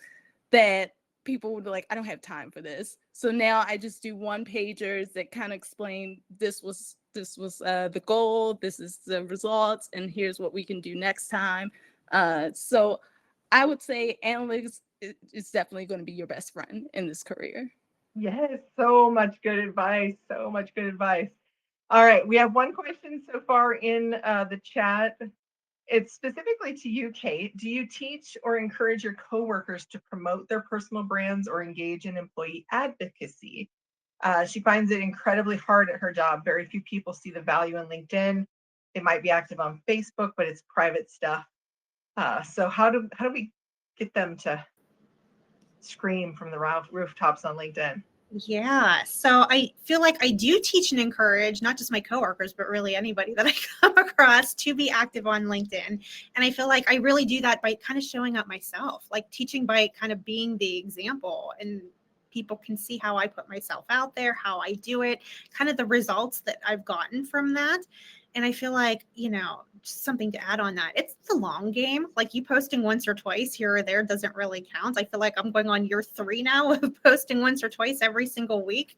that people would be like, I don't have time for this. So now I just do one pagers that kind of explain this was the goal, this is the results, and here's what we can do next time. So I would say analytics is definitely going to be your best friend in this career. Yes, so much good advice. So much good advice. All right, we have one question so far in the chat. It's specifically to you, Kate. Do you teach or encourage your coworkers to promote their personal brands or engage in employee advocacy? She finds it incredibly hard at her job. Very few people see the value in LinkedIn. They might be active on Facebook, but it's private stuff. So how do we get them to scream from the rooftops on LinkedIn? Yeah. So I feel like I do teach and encourage not just my coworkers, but really anybody that I come across to be active on LinkedIn. And I feel like I really do that by kind of showing up myself, like teaching by kind of being the example, and people can see how I put myself out there, how I do it, kind of the results that I've gotten from that. And I feel like, just something to add on that. It's the long game. Like, you posting once or twice here or there doesn't really count. I feel like I'm going on year 3 now of posting once or twice every single week.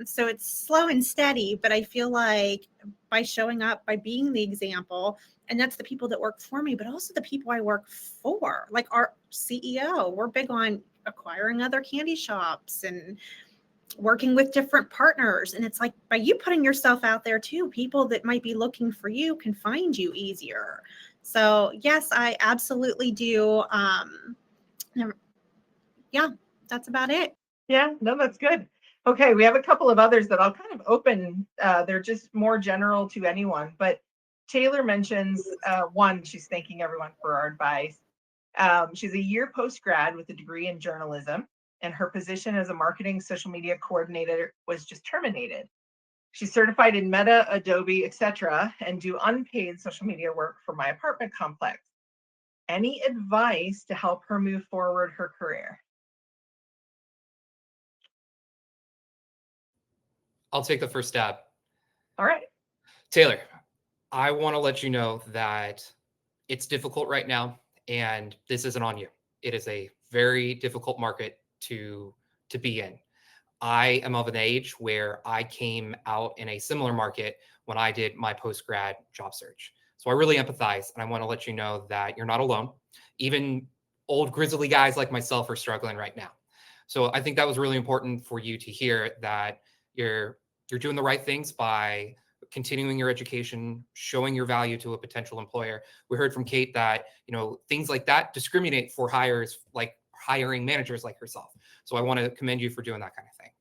So it's slow and steady, but I feel like by showing up, by being the example, and that's the people that work for me, but also the people I work for, like our CEO, we're big on acquiring other candy shops and working with different partners. And it's like, by you putting yourself out there too, people that might be looking for you can find you easier. So yes, I absolutely do. Yeah, that's about it. Yeah, no, that's good. Okay, we have a couple of others that I'll kind of open. They're just more general to anyone, but Taylor mentions one, she's thanking everyone for our advice. She's a year post-grad with a degree in journalism, and her position as a marketing social media coordinator was just terminated. She's certified in Meta, Adobe, etc., and do unpaid social media work for my apartment complex. Any advice to help her move forward her career? I'll take the first stab. All right. Taylor, I want to let you know that it's difficult right now, and this isn't on you. It is a very difficult market to be in. I am of an age where I came out in a similar market when I did my post-grad job search. So I really empathize, and I want to let you know that you're not alone. Even old grizzly guys like myself are struggling right now. So I think that was really important for you to hear, that you're doing the right things by continuing your education, showing your value to a potential employer. We heard from Kate that, things like that discriminate for hires, like hiring managers like herself. So I want to commend you for doing that kind of thing.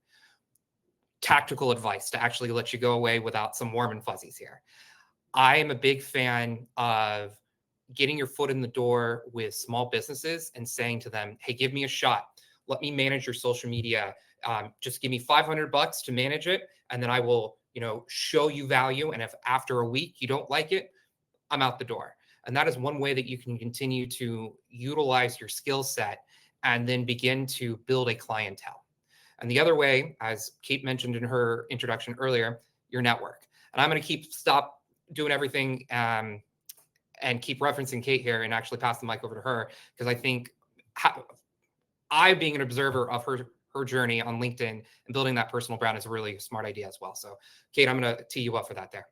Tactical advice to actually let you go away without some warm and fuzzies here. I am a big fan of getting your foot in the door with small businesses and saying to them, hey, give me a shot. Let me manage your social media. Just give me $500 to manage it, and then I will, show you value. And if after a week you don't like it, I'm out the door. And that is one way that you can continue to utilize your skill set and then begin to build a clientele. And the other way, as Kate mentioned in her introduction earlier, your network. And I'm going to stop doing everything and keep referencing Kate here and actually pass the mic over to her, because I think I, being an observer of her journey on LinkedIn and building that personal brand, is a really smart idea as well. So, Kate, I'm going to tee you up for that there.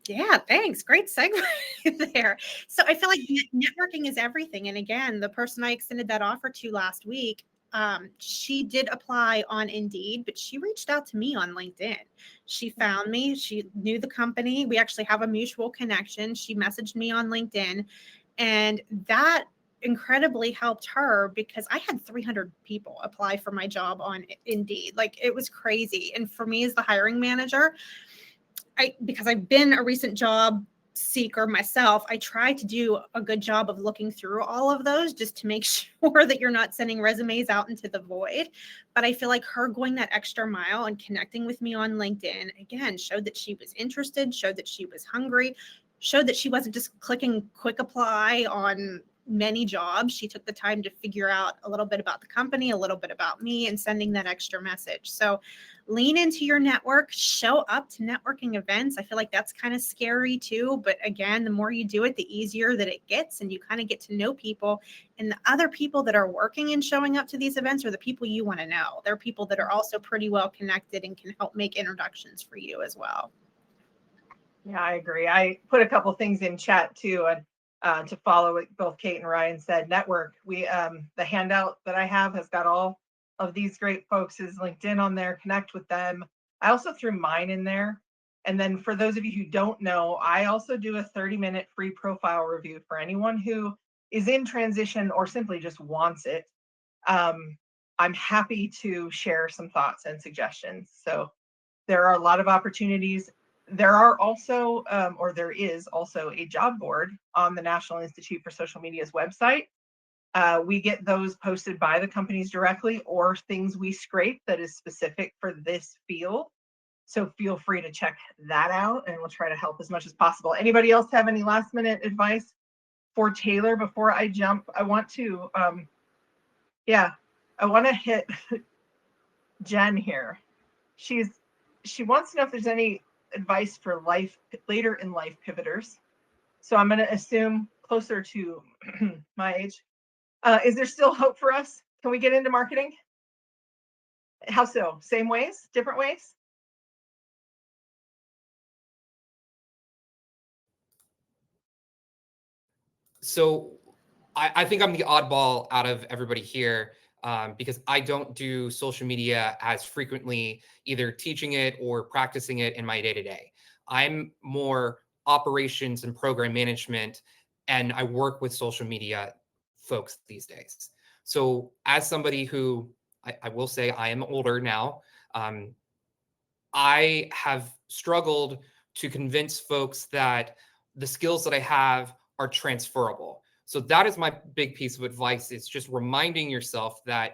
Yeah, thanks. Great segue there. So I feel like networking is everything. And again, the person I extended that offer to last week, she did apply on Indeed, but she reached out to me on LinkedIn. She found me. She knew the company. We actually have a mutual connection. She messaged me on LinkedIn, and that incredibly helped her, because I had 300 people apply for my job on Indeed. Like, it was crazy. And for me as the hiring manager, because I've been a recent job seeker myself, I try to do a good job of looking through all of those just to make sure that you're not sending resumes out into the void. But I feel like her going that extra mile and connecting with me on LinkedIn, again, showed that she was interested, showed that she was hungry, showed that she wasn't just clicking quick apply on many jobs. She took the time to figure out a little bit about the company, a little bit about me, and sending that extra message. So lean into your network, show up to networking events. I feel like that's kind of scary too. But again, the more you do it, the easier that it gets, and you kind of get to know people. And the other people that are working and showing up to these events are the people you want to know. They're people that are also pretty well connected and can help make introductions for you as well. Yeah, I agree. I put a couple things in chat too, and to follow what both Kate and Ryan said. Network. We the handout that I have has got all of these great folks' LinkedIn on there. Connect with them. I also threw mine in there. And then for those of you who don't know, I also do a 30-minute free profile review for anyone who is in transition or simply just wants it. I'm happy to share some thoughts and suggestions. So there are a lot of opportunities. There are also, or there is also, a job board on the National Institute for Social Media's website. We get those posted by the companies directly, or things we scrape that is specific for this field. So feel free to check that out, and we'll try to help as much as possible. Anybody else have any last minute advice for Taylor before I jump? I want to, I want to hit Jen here. She wants to know if there's any advice for later in life pivoters. So I'm going to assume closer to my age. Is there still hope for us? Can we get into marketing? How so? Same ways? Different ways? So I think I'm the oddball out of everybody here, because I don't do social media as frequently, either teaching it or practicing it in my day to day. I'm more operations and program management, and I work with social media folks these days. So, as somebody who I will say I am older now, um, I have struggled to convince folks that the skills that I have are transferable. So that is my big piece of advice, is just reminding yourself that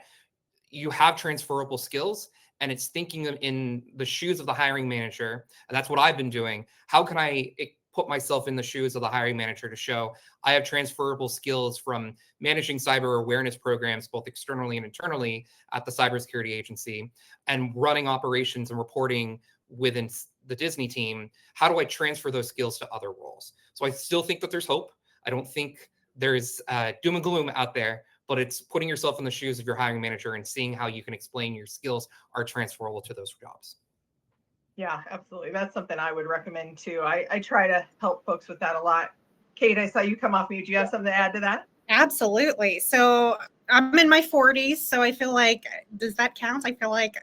you have transferable skills, and it's thinking in the shoes of the hiring manager. And that's what I've been doing. How can I put myself in the shoes of the hiring manager to show I have transferable skills from managing cyber awareness programs, both externally and internally at the cybersecurity agency, and running operations and reporting within the Disney team? How do I transfer those skills to other roles? So I still think that there's hope. I don't think there's doom and gloom out there, but it's putting yourself in the shoes of your hiring manager and seeing how you can explain your skills are transferable to those jobs. Yeah, absolutely. That's something I would recommend too. I try to help folks with that a lot. Kate, I saw you come off mute. Do you have something to add to that? Absolutely. So I'm in my 40s, so I feel like, does that count? I feel like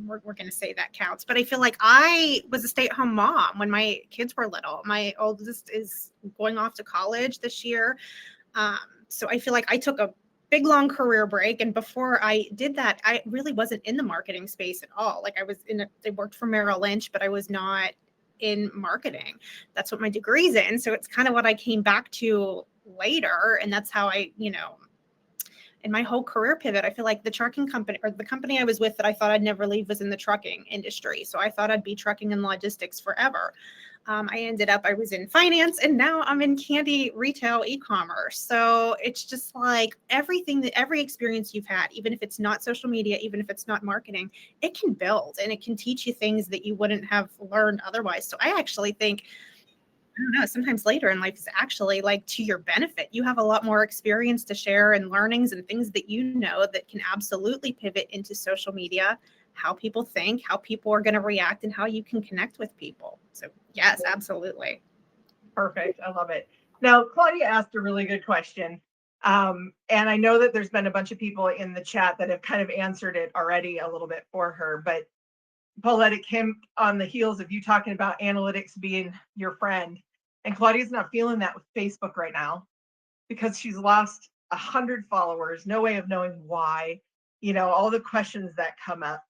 we're going to say that counts, but I feel like I was a stay-at-home mom when my kids were little. My oldest is going off to college this year. So I feel like I took a big, long career break. And before I did that, I really wasn't in the marketing space at all. Like I worked for Merrill Lynch, but I was not in marketing. That's what my degree's in. So it's kind of what I came back to later. And that's how in my whole career pivot, I feel like the trucking company, or the company I was with that I thought I'd never leave, was in the trucking industry. So I thought I'd be trucking and logistics forever. I was in finance, and now I'm in candy retail e-commerce. So it's just like every experience you've had, even if it's not social media, even if it's not marketing, it can build and it can teach you things that you wouldn't have learned otherwise. So I actually think, I don't know, sometimes later in life is actually like to your benefit. You have a lot more experience to share and learnings and things that you know that can absolutely pivot into social media, how people think, how people are going to react, and how you can connect with people. So yes, absolutely. Perfect. I love it. Now, Claudia asked a really good question. And I know that there's been a bunch of people in the chat that have kind of answered it already a little bit for her, but Paulette, it came on the heels of you talking about analytics being your friend. And Claudia's not feeling that with Facebook right now because she's lost 100 followers, no way of knowing why, all the questions that come up.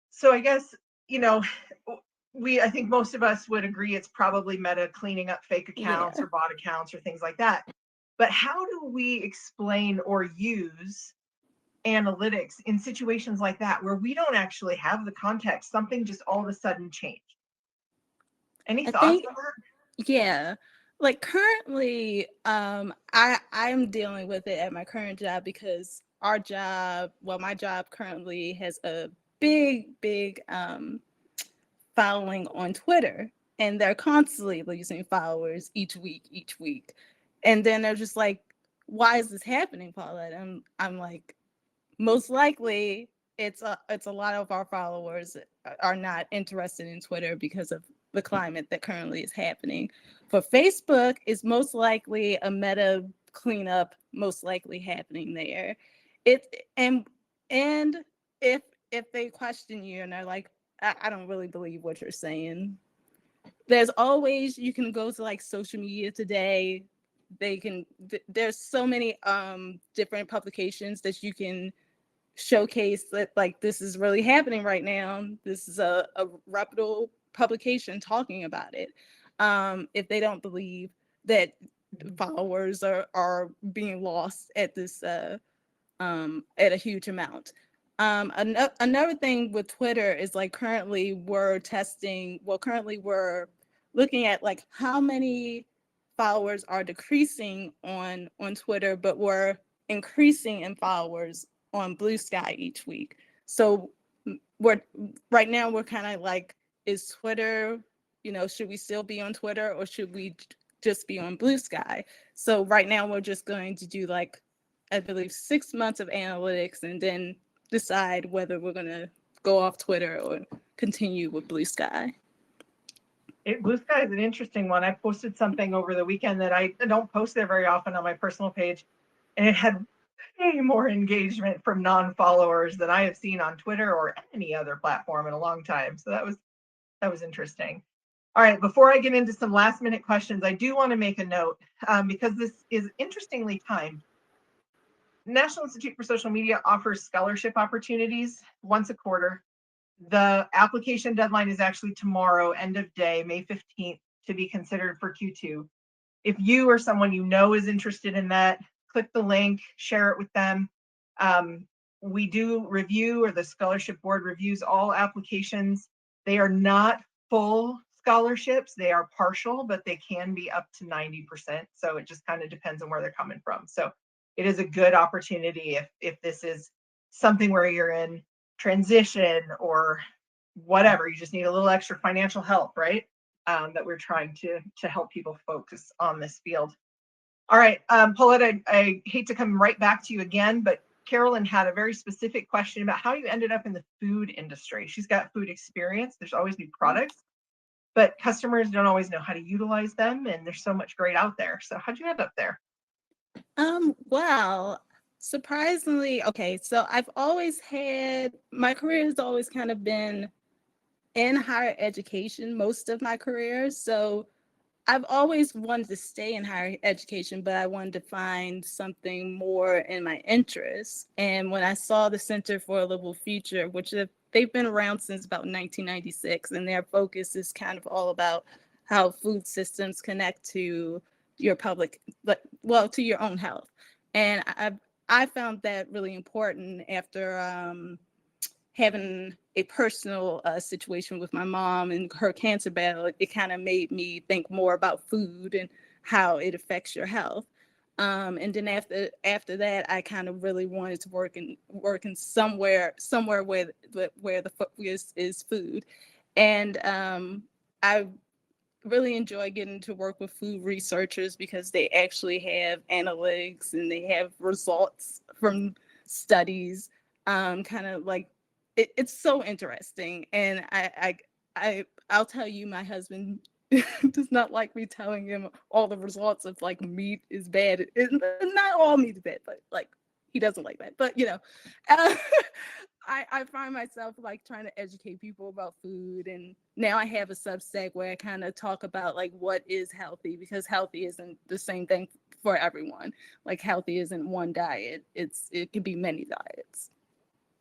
So I guess, I think most of us would agree it's probably Meta cleaning up fake accounts or bot accounts or things like that. But how do we explain or use analytics in situations like that where we don't actually have the context? Something just all of a sudden changed. Any thoughts on that? Yeah. Like currently, I'm dealing with it at my current job because my job currently has a big following on Twitter, and they're constantly losing followers each week. And then they're just like, why is this happening, Paulette? And I'm like, most likely it's a lot of our followers are not interested in Twitter because of the climate that currently is happening. For Facebook, is most likely a meta cleanup most likely happening there. And if they question you and they're like, I don't really believe what you're saying, there's always, you can go to like social media today. There's so many different publications that you can showcase that like this is really happening right now. This is a reputable publication talking about it. If they don't believe that followers are being lost at this at a huge amount. Another thing with Twitter is like currently we're looking at like how many followers are decreasing on Twitter, but we're increasing in followers on Blue Sky each week. So we're kind of like, is Twitter should we still be on Twitter or should we just be on Blue Sky? So right now we're just going to do like, I believe 6 months of analytics and then decide whether we're going to go off Twitter or continue with Blue Sky. Blue Sky is an interesting one. I posted something over the weekend that I don't post there very often on my personal page, and it had way more engagement from non-followers than I have seen on Twitter or any other platform in a long time. So that was interesting. All right, before I get into some last minute questions, I do want to make a note because this is interestingly timed. National Institute for Social Media offers scholarship opportunities once a quarter. The application deadline is actually tomorrow, end of day, May 15th, to be considered for Q2. If you or someone you know is interested in that, click the link, share it with them. We do review, or the scholarship board reviews all applications. They are not full scholarships, they are partial, but they can be up to 90%. So it just kind of depends on where they're coming from. So it is a good opportunity if this is something where you're in transition or whatever, you just need a little extra financial help, right? That we're trying to help people focus on this field. All right, Paulette, I hate to come right back to you again, but Carolyn had a very specific question about how you ended up in the food industry. She's got food experience. There's always new products, but customers don't always know how to utilize them, and there's so much great out there. So how'd you end up there? Well, surprisingly, okay, so I've always had, my career has always kind of been in higher education most of my career. So I've always wanted to stay in higher education, but I wanted to find something more in my interests. And when I saw the Center for a Livable Future, which they've been around since about 1996, and their focus is kind of all about how food systems connect to your public, well, to your own health. And I found that really important after having a personal situation with my mom and her cancer battle. It kind of made me think more about food and how it affects your health. And then after that, I kind of really wanted to work in somewhere where the focus is food. And I really enjoy getting to work with food researchers because they actually have analytics and they have results from studies. Kind of like it's so interesting. And I'll tell you, my husband does not like me telling him all the results of like meat is bad. Not all meat is bad, but like he doesn't like that. But I find myself like trying to educate people about food, and now I have a Substack where I kind of talk about like what is healthy, because healthy isn't the same thing for everyone. Like healthy isn't one diet; it can be many diets.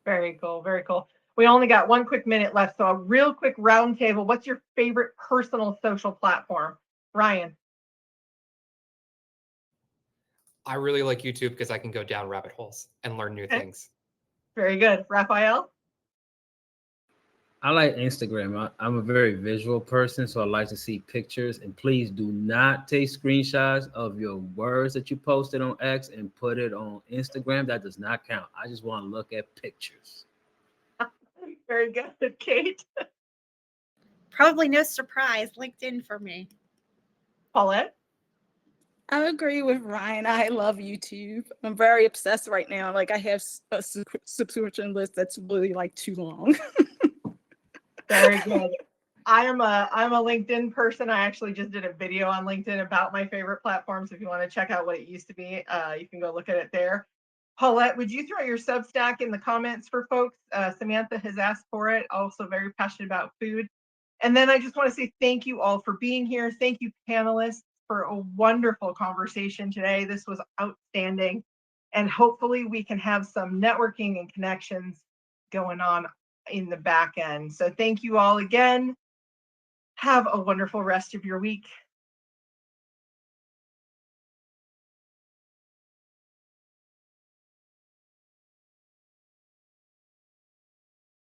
Very cool, very cool. We only got 1 quick minute left, so a real quick round table. What's your favorite personal social platform, Ryan? I really like YouTube because I can go down rabbit holes and learn new things. Very good, Raphael. I like Instagram. I'm a very visual person, so I like to see pictures. And please do not take screenshots of your words that you posted on X and put it on Instagram. That does not count. I just want to look at pictures. Very good, Kate. Probably no surprise, LinkedIn for me. Paulette. I agree with Ryan. I love YouTube. I'm very obsessed right now. Like I have a subscription list that's really like too long. Very good. I'm a LinkedIn person. I actually just did a video on LinkedIn about my favorite platforms. If you want to check out what it used to be, you can go look at it there. Paulette, would you throw your Substack in the comments for folks? Samantha has asked for it. Also very passionate about food. And then I just want to say thank you all for being here. Thank you, panelists, for a wonderful conversation today. This was outstanding. And hopefully we can have some networking and connections going on in the back end. So thank you all again. Have a wonderful rest of your week.